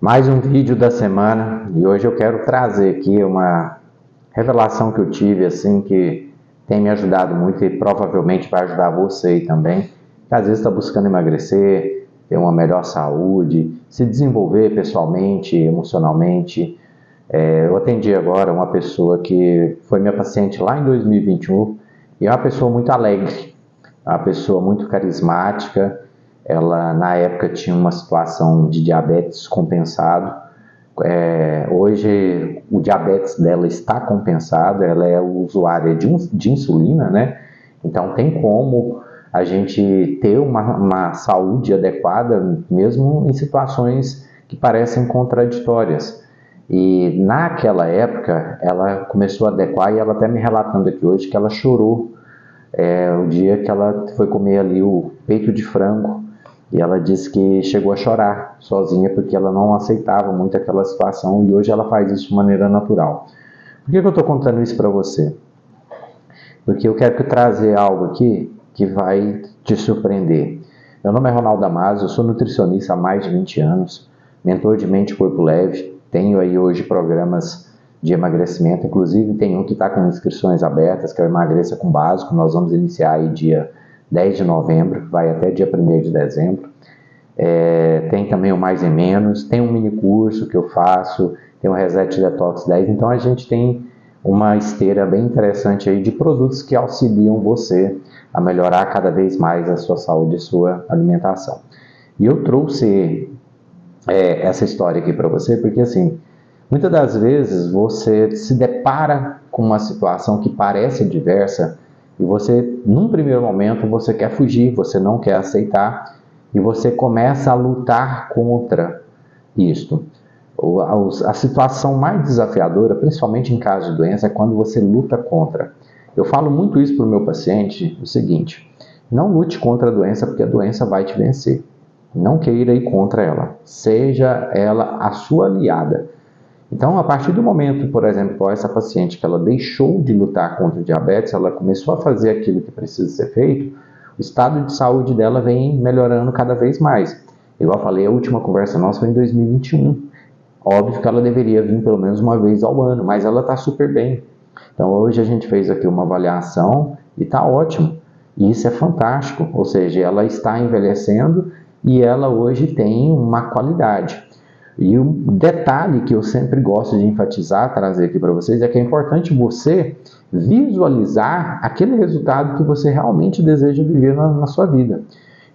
Mais um vídeo da semana e hoje eu quero trazer aqui uma revelação que eu tive assim que tem me ajudado muito e provavelmente vai ajudar você aí também, que às vezes está buscando emagrecer, ter uma melhor saúde, se desenvolver pessoalmente, emocionalmente. Eu atendi agora uma pessoa que foi minha paciente lá em 2021 e é uma pessoa muito alegre, uma pessoa muito carismática. Ela, na época, tinha uma situação de diabetes compensado. Hoje, o diabetes dela está compensado, ela é usuária de insulina, né? Então, tem como a gente ter uma saúde adequada, mesmo em situações que parecem contraditórias. E naquela época, ela começou a adequar e ela até me relatando aqui hoje que ela chorou o dia que ela foi comer ali o peito de frango. E ela disse que chegou a chorar sozinha porque ela não aceitava muito aquela situação e hoje ela faz isso de maneira natural. Por que eu estou contando isso para você? Porque eu quero trazer algo aqui que vai te surpreender. Meu nome é Ronaldo Damasio, eu sou nutricionista há mais de 20 anos, mentor de mente e corpo leve, tenho aí hoje programas de emagrecimento, inclusive tem um que está com inscrições abertas, que é o Emagreça com Básico, nós vamos iniciar aí dia 10 de novembro, vai até dia 1º de dezembro. Tem também o Mais e Menos, tem um mini curso que eu faço, tem o Reset Detox 10, então a gente tem uma esteira bem interessante aí de produtos que auxiliam você a melhorar cada vez mais a sua saúde e sua alimentação. E eu trouxe essa história aqui para você porque assim, muitas das vezes você se depara com uma situação que parece adversa e você, num primeiro momento, você quer fugir, você não quer aceitar e você começa a lutar contra isto. A situação mais desafiadora, principalmente em caso de doença, é quando você luta contra. Eu falo muito isso para o meu paciente, o seguinte: não lute contra a doença porque a doença vai te vencer. Não queira ir contra ela, seja ela a sua aliada. Então, a partir do momento, por exemplo, essa paciente que ela deixou de lutar contra o diabetes, ela começou a fazer aquilo que precisa ser feito, o estado de saúde dela vem melhorando cada vez mais. Igual eu falei, a última conversa nossa foi em 2021. Óbvio que ela deveria vir pelo menos uma vez ao ano, mas ela está super bem. Então, hoje a gente fez aqui uma avaliação e está ótimo. E isso é fantástico, ou seja, ela está envelhecendo e ela hoje tem uma qualidade. E o detalhe que eu sempre gosto de enfatizar, trazer aqui para vocês, é que é importante você visualizar aquele resultado que você realmente deseja viver na sua vida.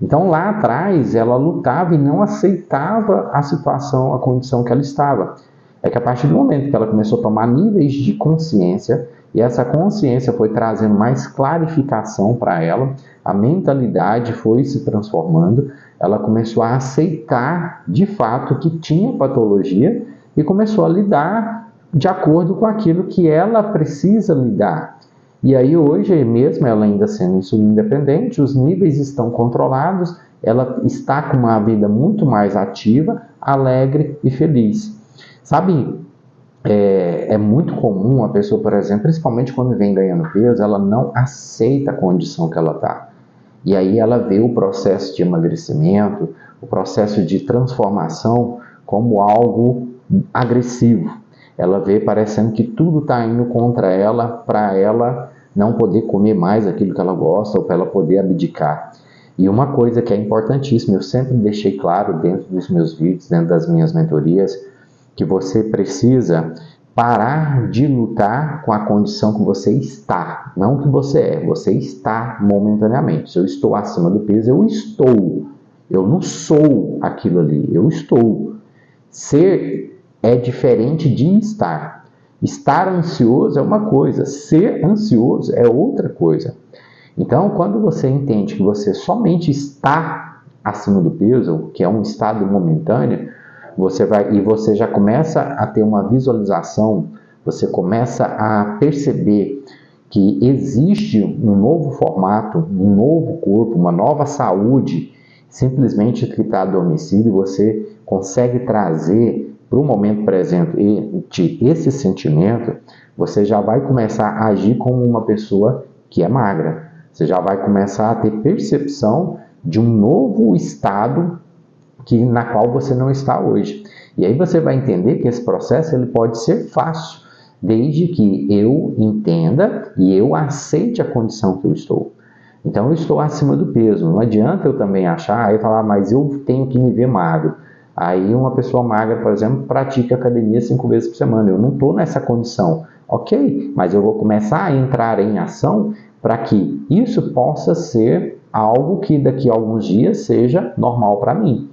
Então, lá atrás, ela lutava e não aceitava a situação, a condição que ela estava. É que a partir do momento que ela começou a tomar níveis de consciência, e essa consciência foi trazendo mais clarificação para ela, a mentalidade foi se transformando, ela começou a aceitar de fato que tinha patologia e começou a lidar de acordo com aquilo que ela precisa lidar. E aí hoje, mesmo ela ainda sendo insulina independente, os níveis estão controlados, ela está com uma vida muito mais ativa, alegre e feliz. Sabe, é muito comum a pessoa, por exemplo, principalmente quando vem ganhando peso, ela não aceita a condição que ela está. E aí ela vê o processo de emagrecimento, o processo de transformação como algo agressivo. Ela vê parecendo que tudo está indo contra ela, para ela não poder comer mais aquilo que ela gosta ou para ela poder abdicar. E uma coisa que é importantíssima, eu sempre deixei claro dentro dos meus vídeos, dentro das minhas mentorias, que você precisa parar de lutar com a condição que você está, não que você está momentaneamente. Se eu estou acima do peso, eu estou. Eu não sou aquilo ali, eu estou. Ser é diferente de estar. Estar ansioso é uma coisa, ser ansioso é outra coisa. Então, quando você entende que você somente está acima do peso, que é um estado momentâneo, você já começa a ter uma visualização, você começa a perceber que existe um novo formato, um novo corpo, uma nova saúde, simplesmente que está adormecido, e você consegue trazer para o momento presente esse sentimento, você já vai começar a agir como uma pessoa que é magra. Você já vai começar a ter percepção de um novo estado na qual você não está hoje. E aí você vai entender que esse processo ele pode ser fácil, desde que eu entenda e eu aceite a condição que eu estou. Então eu estou acima do peso, não adianta eu também achar e falar, mas eu tenho que me ver magro. Aí uma pessoa magra, por exemplo, pratica academia 5 vezes por semana, eu não estou nessa condição. Ok, mas eu vou começar a entrar em ação para que isso possa ser algo que daqui a alguns dias seja normal para mim.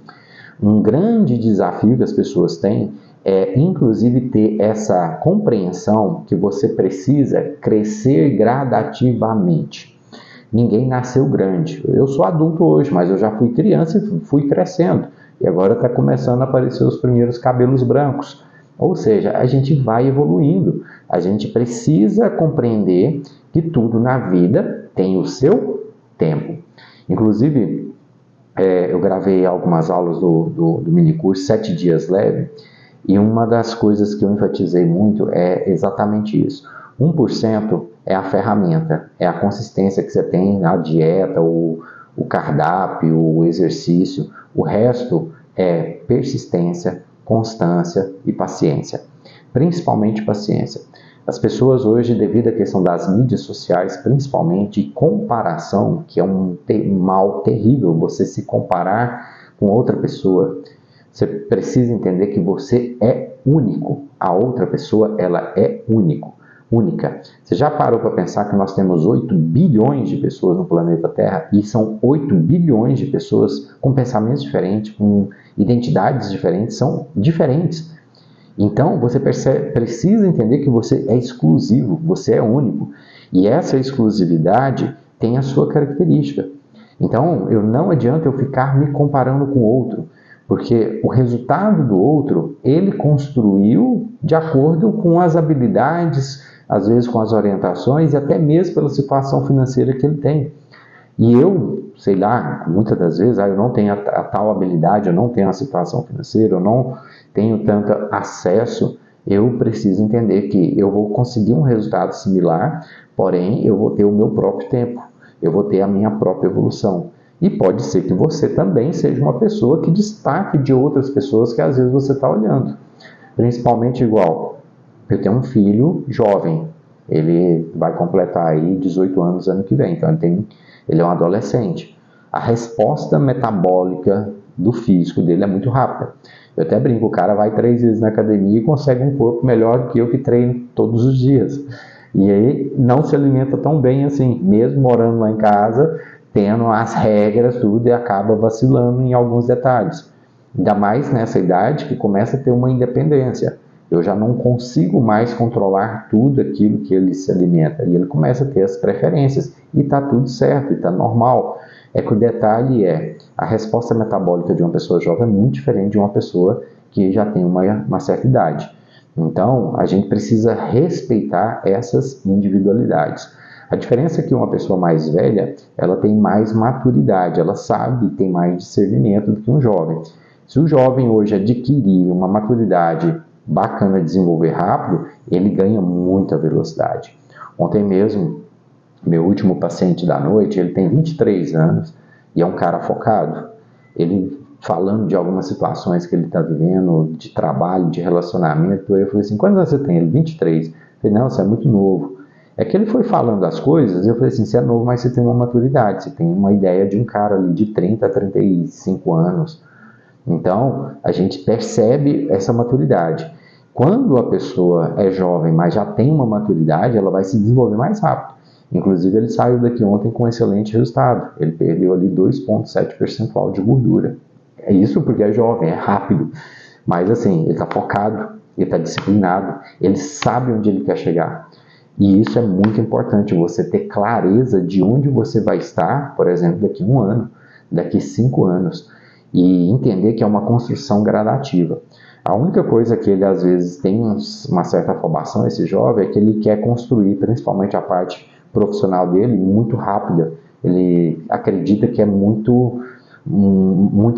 Um grande desafio que as pessoas têm é, inclusive, ter essa compreensão que você precisa crescer gradativamente. Ninguém nasceu grande. Eu sou adulto hoje, mas eu já fui criança e fui crescendo. E agora está começando a aparecer os primeiros cabelos brancos. Ou seja, a gente vai evoluindo. A gente precisa compreender que tudo na vida tem o seu tempo. Inclusive, eu gravei algumas aulas do minicurso 7 Dias Leve, e uma das coisas que eu enfatizei muito é exatamente isso. 1% é a ferramenta, é a consistência que você tem na dieta, o cardápio, o exercício. O resto é persistência, constância e paciência. Principalmente paciência. As pessoas hoje, devido à questão das mídias sociais, principalmente comparação, que é um mal terrível, você se comparar com outra pessoa, você precisa entender que você é único. A outra pessoa, ela é única. Você já parou para pensar que nós temos 8 bilhões de pessoas no planeta Terra e são 8 bilhões de pessoas com pensamentos diferentes, com identidades diferentes, são diferentes. Então, você precisa entender que você é exclusivo, você é único. E essa exclusividade tem a sua característica. Então, não adianta eu ficar me comparando com o outro, porque o resultado do outro, ele construiu de acordo com as habilidades, às vezes com as orientações e até mesmo pela situação financeira que ele tem. E eu, sei lá, muitas das vezes, eu não tenho a tal habilidade, eu não tenho a situação financeira, eu não tenho tanto acesso, eu preciso entender que eu vou conseguir um resultado similar, porém eu vou ter o meu próprio tempo, eu vou ter a minha própria evolução. E pode ser que você também seja uma pessoa que destaque de outras pessoas que às vezes você está olhando. Principalmente igual, eu tenho um filho jovem, ele vai completar aí 18 anos ano que vem, então ele é um adolescente. A resposta metabólica do físico dele é muito rápida. Eu até brinco, o cara vai 3 vezes na academia e consegue um corpo melhor do que eu que treino todos os dias. E aí não se alimenta tão bem assim, mesmo morando lá em casa, tendo as regras, tudo, e acaba vacilando em alguns detalhes. Ainda mais nessa idade que começa a ter uma independência. Eu já não consigo mais controlar tudo aquilo que ele se alimenta. E ele começa a ter as preferências. E está tudo certo, e está normal. É que o detalhe é, a resposta metabólica de uma pessoa jovem é muito diferente de uma pessoa que já tem uma certa idade. Então, a gente precisa respeitar essas individualidades. A diferença é que uma pessoa mais velha, ela tem mais maturidade, ela sabe, tem mais discernimento do que um jovem. Se o jovem hoje adquirir uma maturidade bacana, desenvolver rápido, ele ganha muita velocidade. Ontem mesmo, meu último paciente da noite, ele tem 23 anos e é um cara focado. Ele falando de algumas situações que ele está vivendo, de trabalho, de relacionamento, eu falei assim, quantos anos você tem? Ele, 23. Eu falei, não, você é muito novo. É que ele foi falando as coisas, eu falei assim, você é novo, mas você tem uma maturidade, você tem uma ideia de um cara ali de 30 a 35 anos. Então, a gente percebe essa maturidade. Quando a pessoa é jovem, mas já tem uma maturidade, ela vai se desenvolver mais rápido. Inclusive, ele saiu daqui ontem com um excelente resultado. Ele perdeu ali 2,7 percentual de gordura. É isso porque é jovem, é rápido. Mas assim, ele está focado, ele está disciplinado, ele sabe onde ele quer chegar. E isso é muito importante, você ter clareza de onde você vai estar, por exemplo, daqui 1 ano, daqui 5 anos. E entender que é uma construção gradativa. A única coisa que ele às vezes tem uma certa afobação, esse jovem, é que ele quer construir, principalmente a parte profissional dele, muito rápida. Ele acredita que é muito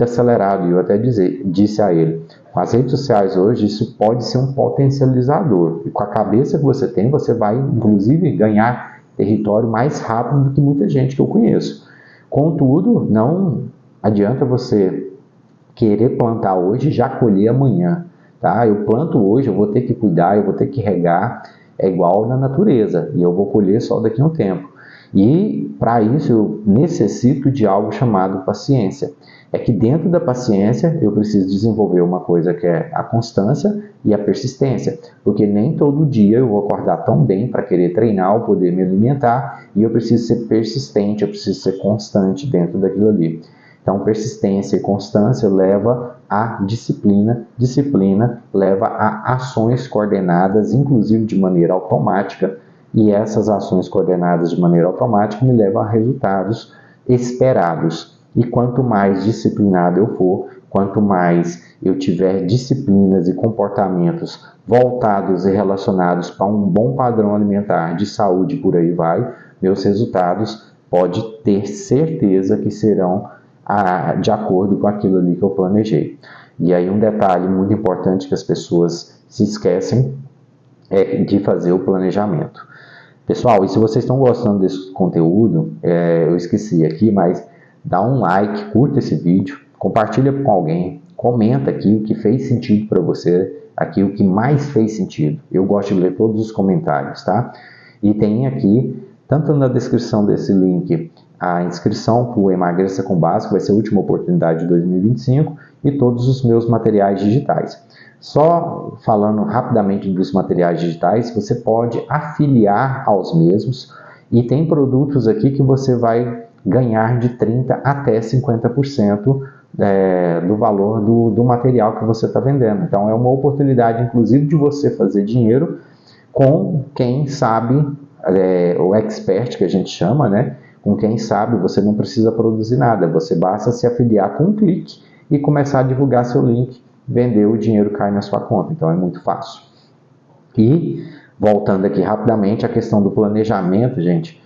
acelerado. E eu até disse a ele, com as redes sociais hoje, isso pode ser um potencializador. E com a cabeça que você tem, você vai, inclusive, ganhar território mais rápido do que muita gente que eu conheço. Contudo, não adianta você querer plantar hoje e já colher amanhã, tá? Eu planto hoje, eu vou ter que cuidar, eu vou ter que regar, é igual na natureza, e eu vou colher só daqui a um tempo. E para isso eu necessito de algo chamado paciência. É que dentro da paciência eu preciso desenvolver uma coisa que é a constância e a persistência, porque nem todo dia eu vou acordar tão bem para querer treinar ou poder me alimentar, e eu preciso ser persistente, eu preciso ser constante dentro daquilo ali. Então, persistência e constância leva a disciplina, disciplina leva a ações coordenadas, inclusive de maneira automática, e essas ações coordenadas de maneira automática me levam a resultados esperados. E quanto mais disciplinado eu for, quanto mais eu tiver disciplinas e comportamentos voltados e relacionados para um bom padrão alimentar, de saúde, por aí vai, meus resultados pode ter certeza que serão de acordo com aquilo ali que eu planejei. E aí um detalhe muito importante que as pessoas se esquecem é de fazer o planejamento. Pessoal, e se vocês estão gostando desse conteúdo, eu esqueci aqui, mas dá um like, curta esse vídeo, compartilha com alguém, comenta aqui o que fez sentido para você, aqui o que mais fez sentido. Eu gosto de ler todos os comentários, tá? E tem aqui, tanto na descrição desse link, a inscrição para o Emagreça com Básico, vai ser a última oportunidade de 2025, e todos os meus materiais digitais. Só falando rapidamente dos materiais digitais, você pode afiliar aos mesmos, e tem produtos aqui que você vai ganhar de 30% até 50% do valor do material que você está vendendo. Então é uma oportunidade, inclusive, de você fazer dinheiro com quem sabe, o expert que a gente chama, né? Com quem sabe, você não precisa produzir nada, você basta se afiliar com um clique e começar a divulgar seu link, vender, o dinheiro cai na sua conta, então é muito fácil. E, voltando aqui rapidamente, a questão do planejamento, gente,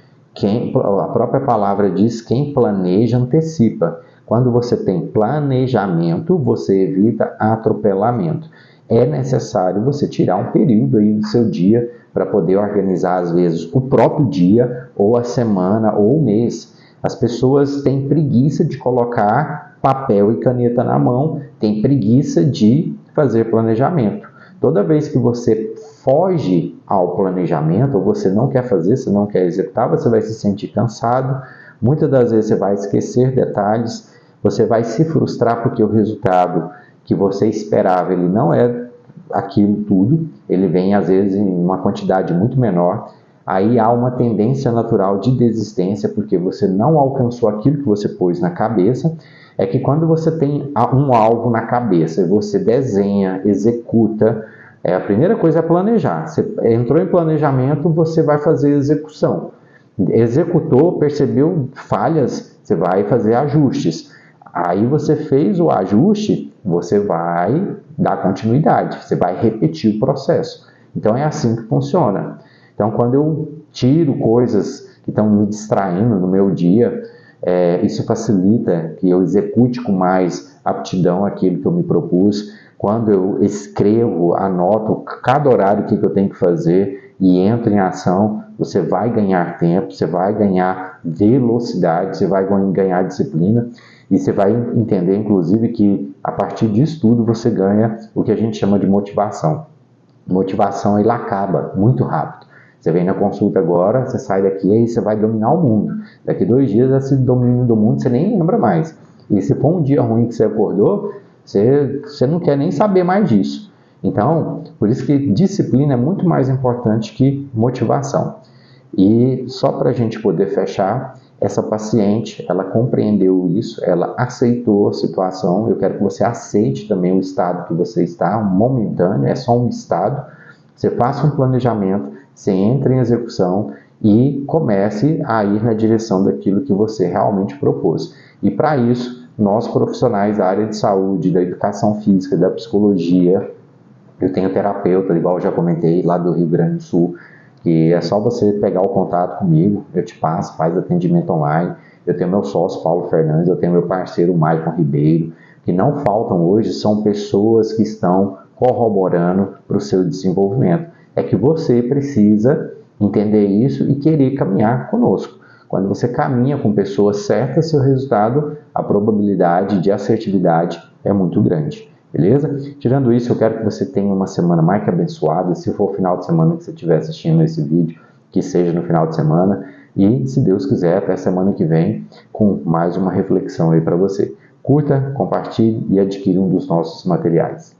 a própria palavra diz, quem planeja antecipa. Quando você tem planejamento, você evita atropelamento. É necessário você tirar um período aí do seu dia para poder organizar, às vezes, o próprio dia, ou a semana, ou o mês. As pessoas têm preguiça de colocar papel e caneta na mão, têm preguiça de fazer planejamento. Toda vez que você foge ao planejamento, ou você não quer fazer, você não quer executar, você vai se sentir cansado, muitas das vezes você vai esquecer detalhes, você vai se frustrar porque o resultado que você esperava, ele não é aquilo tudo, ele vem às vezes em uma quantidade muito menor, aí há uma tendência natural de desistência, porque você não alcançou aquilo que você pôs na cabeça. É que quando você tem um alvo na cabeça e você desenha, executa, a primeira coisa é planejar. Você entrou em planejamento, você vai fazer execução. Executou, percebeu falhas, você vai fazer ajustes. Aí você fez o ajuste, você vai dar continuidade, você vai repetir o processo. Então é assim que funciona. Então quando eu tiro coisas que estão me distraindo no meu dia, isso facilita que eu execute com mais aptidão aquilo que eu me propus. Quando eu escrevo, anoto cada horário que eu tenho que fazer e entro em ação, você vai ganhar tempo, você vai ganhar velocidade, você vai ganhar disciplina. E você vai entender, inclusive, que a partir disso tudo você ganha o que a gente chama de motivação. Motivação, ele acaba muito rápido. Você vem na consulta agora, você sai daqui e aí você vai dominar o mundo. Daqui 2 dias, esse domínio do mundo você nem lembra mais. E se for um dia ruim que você acordou, você não quer nem saber mais disso. Então, por isso que disciplina é muito mais importante que motivação. E só para a gente poder fechar, essa paciente, ela compreendeu isso, ela aceitou a situação. Eu quero que você aceite também o estado que você está, momentâneo, é só um estado. Você faça um planejamento, você entre em execução e comece a ir na direção daquilo que você realmente propôs. E para isso, nós profissionais da área de saúde, da educação física, da psicologia, eu tenho terapeuta, igual eu já comentei, lá do Rio Grande do Sul, que é só você pegar o contato comigo, eu te passo, faz atendimento online. Eu tenho meu sócio, Paulo Fernandes, eu tenho meu parceiro, Maicon Ribeiro, que não faltam hoje, são pessoas que estão corroborando para o seu desenvolvimento. É que você precisa entender isso e querer caminhar conosco. Quando você caminha com pessoas certas, seu resultado, a probabilidade de assertividade é muito grande. Beleza? Tirando isso, eu quero que você tenha uma semana mais que abençoada. Se for o final de semana que você estiver assistindo esse vídeo, que seja no final de semana. E, se Deus quiser, até semana que vem, com mais uma reflexão aí para você. Curta, compartilhe e adquira um dos nossos materiais.